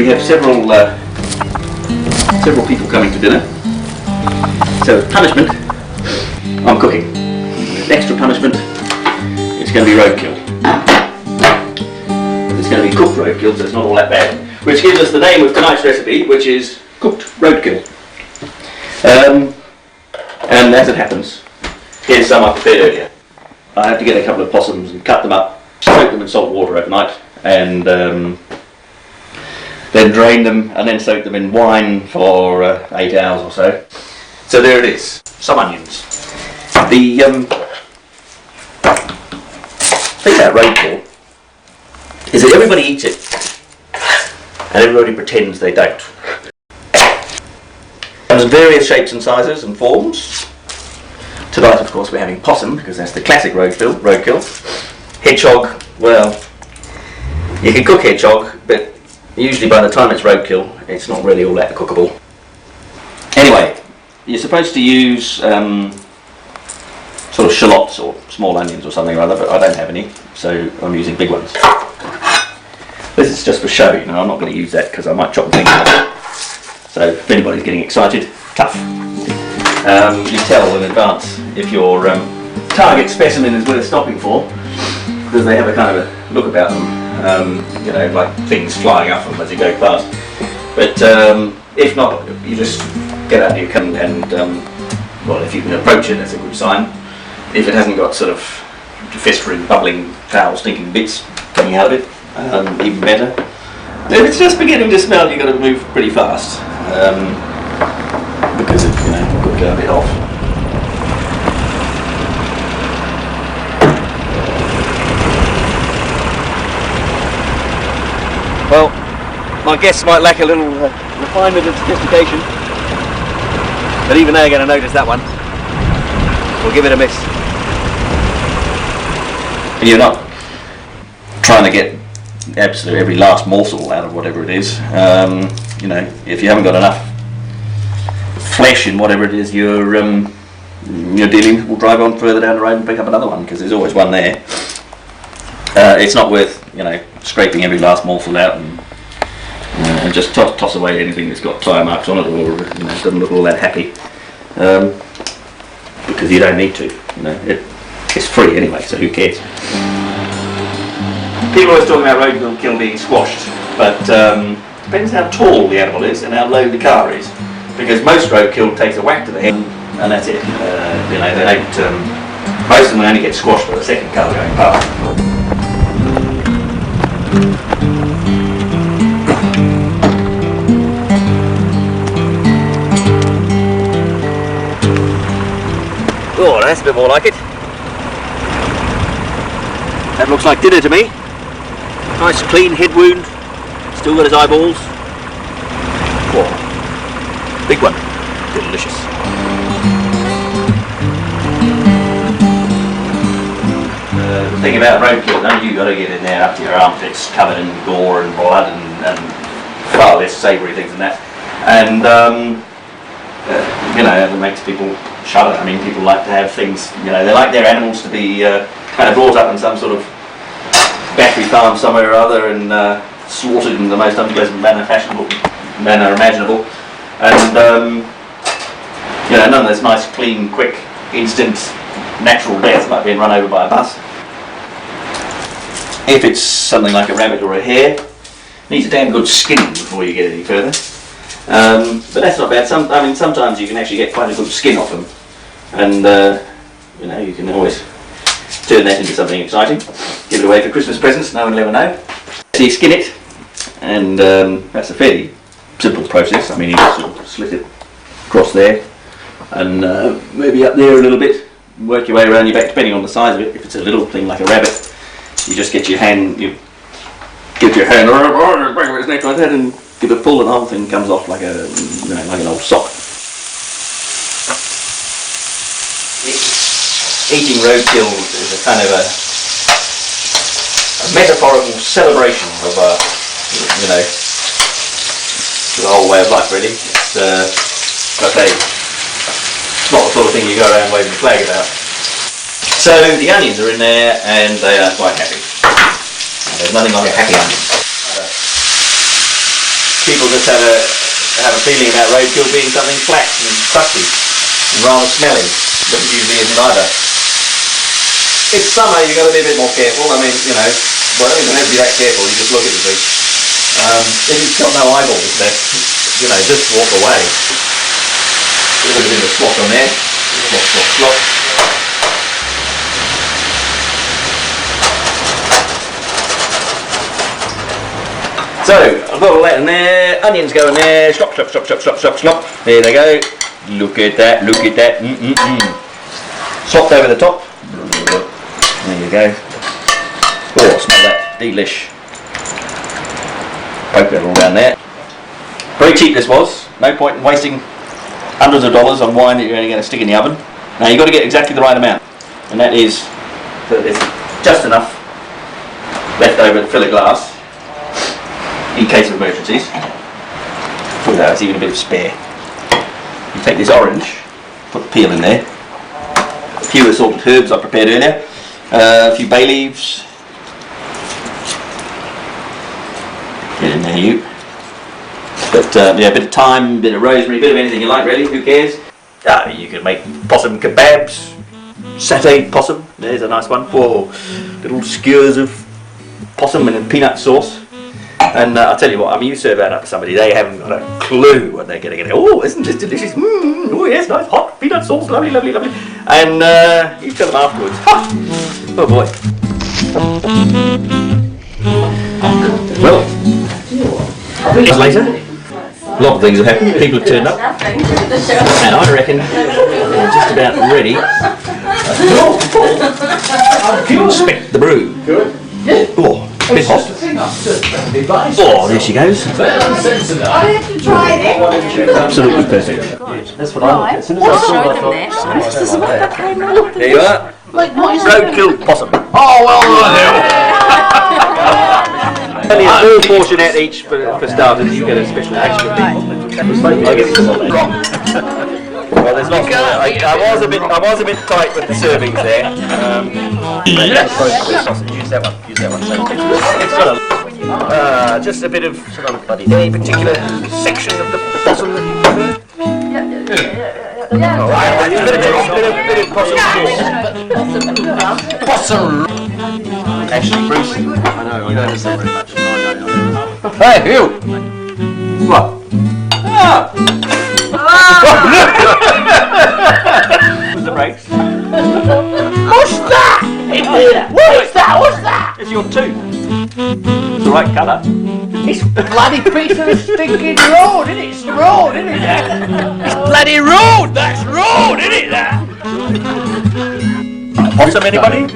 have several people coming to dinner. So punishment, I'm cooking. Extra punishment, it's going to be roadkill. It's going to be cooked roadkill, so it's not all that bad. Which gives us the name of tonight's recipe, which is cooked roadkill. And as it happens, here's some I prepared earlier. I had to get a couple of possums and cut them up, soak them in salt water overnight, and then drain them and then soak them in wine for 8 hours or so. So there it is, some onions. The thing about roadkill is that everybody eats it and everybody pretends they don't. There's various shapes and sizes and forms. Tonight, of course, we're having possum because that's the classic roadkill. Hedgehog, well, you can cook hedgehog, but usually by the time it's roadkill, it's not really all that cookable. Anyway, you're supposed to use sort of shallots or small onions or something or other, but I don't have any, so I'm using big ones. This is just for show, you know, I'm not going to use that because I might chop things off. So if anybody's getting excited, tough. You tell in advance if your target specimen is worth stopping for, because they have a kind of a look about them, you know, like things flying up them as you go past. But if not, you just get out your gun and, well, if you can approach it, that's a good sign. If it hasn't got sort of festering, bubbling, foul, stinking bits coming out of it, even better. If it's just beginning to smell, you've got to move pretty fast, because it, you know, could go a bit off. Well, my guests might lack a little refinement and sophistication, but even they're going to notice that one. We'll give it a miss. You're not trying to get absolutely every last morsel out of whatever it is. You know, if you haven't got enough flesh in whatever it is you're dealing, we'll drive on further down the road and pick up another one, because there's always one there. It's not worth, you know, scraping every last morsel out and just toss away anything that's got tyre marks on it, or you know, doesn't look all that happy, because you don't need to. You know, it's free anyway, so who cares? People are always talking about roadkill being squashed, but depends how tall the animal is and how low the car is, because most roadkill takes a whack to the head and that's it. You know, they don't. Most of them only get squashed by the second car going past. Oh, that's a bit more like it. That looks like dinner to me. Nice clean head wound, still got his eyeballs. Whoa, big one, delicious. The thing about roadkill, though, you've got to get in there up to your armpits, covered in gore and blood and far less savoury things than that. And you know, it makes people shudder. I mean, people like to have things, you know, they like their animals to be kind of brought up in some sort of battery farm somewhere or other and slaughtered in the most unpleasant manner imaginable. And you know, none of this nice, clean, quick, instant, natural death like being run over by a bus. If it's something like a rabbit or a hare, it needs a damn good skinning before you get any further. But that's not bad. I mean, sometimes you can actually get quite a good skin off them, and you know, you can always turn that into something exciting. Give it away for Christmas presents, no one will ever know. So you skin it, and that's a fairly simple process. I mean, you just sort of slit it across there, and maybe up there a little bit, work your way around your back, depending on the size of it. If it's a little thing like a rabbit, you just get your hand, you get your hand around his neck like that, and give a pull, and the whole thing comes off like a, you know, like an old sock. Eating roadkill is a kind of a metaphorical celebration of, you know, the whole way of life, really. It's, like I say, it's not the sort of thing you go around waving a flag about. So the onions are in there, and they are quite happy. There's nothing like a happy onion. people just have a feeling about roadkill being something flat and crusty and rather smelly. Doesn't usually isn't either. It's summer, you've got to be a bit more careful. I mean, you know, well, you don't have to be that careful, you just look at the thing. If it's got no eyeballs left, you know, just walk away. A little bit of a swat on there. Swat, swat, swat. So, I've got all that in there, onions go in there, slop, slop, slop, slop, slop, slop, slop. There they go. Look at that, look at that. Slopped over the top. There you go. Oh, smell that. Delish. Poke that all down there. Very cheap this was. No point in wasting hundreds of dollars on wine that you're only going to stick in the oven. Now you've got to get exactly the right amount. And that is that there's just enough left over to fill a glass in case of emergencies. Oh, there's even a bit of spare. You take this orange, put the peel in there. A few assorted herbs I prepared earlier. A few bay leaves. Get in there, you. But yeah, a bit of thyme, a bit of rosemary, a bit of anything you like, really. Who cares? You can make possum kebabs, satay possum. There's a nice one. Whoa, little skewers of possum in a peanut sauce. And I'll tell you what, I mean, you serve that up to somebody, they haven't got a clue what they're going to get. Oh, isn't this delicious? Oh yes, nice hot peanut sauce, lovely, lovely, lovely. And you tell them afterwards. Ha! Oh boy. Well, later. A lot of things have happened. People have turned up, and I reckon we're just about ready. Inspect the brew. Oh, a bit hot. Oh, there she goes. I have to try it. Absolutely perfect. That's what I like. As soon as I saw that, there you are. Roadkill possum. Oh well, only a small portion at each for starters. You get a special extra thing. I'll give you some of that. Well, there's lots more. I was a bit tight with the servings there. Use that one. Use that one. It's got just a bit of any particular section of the possum that you prefer. Yeah. Bit of possum. Possum. Actually, Bruce. I know. You don't understand very much. Hey, you. What? What's the brakes? What's that? What's that? What's that? It's your tooth. It's the right colour. It's bloody piece of stinking road, isn't it? It's the road, isn't it? It's bloody road. That's road, isn't it? That. Possum, anybody?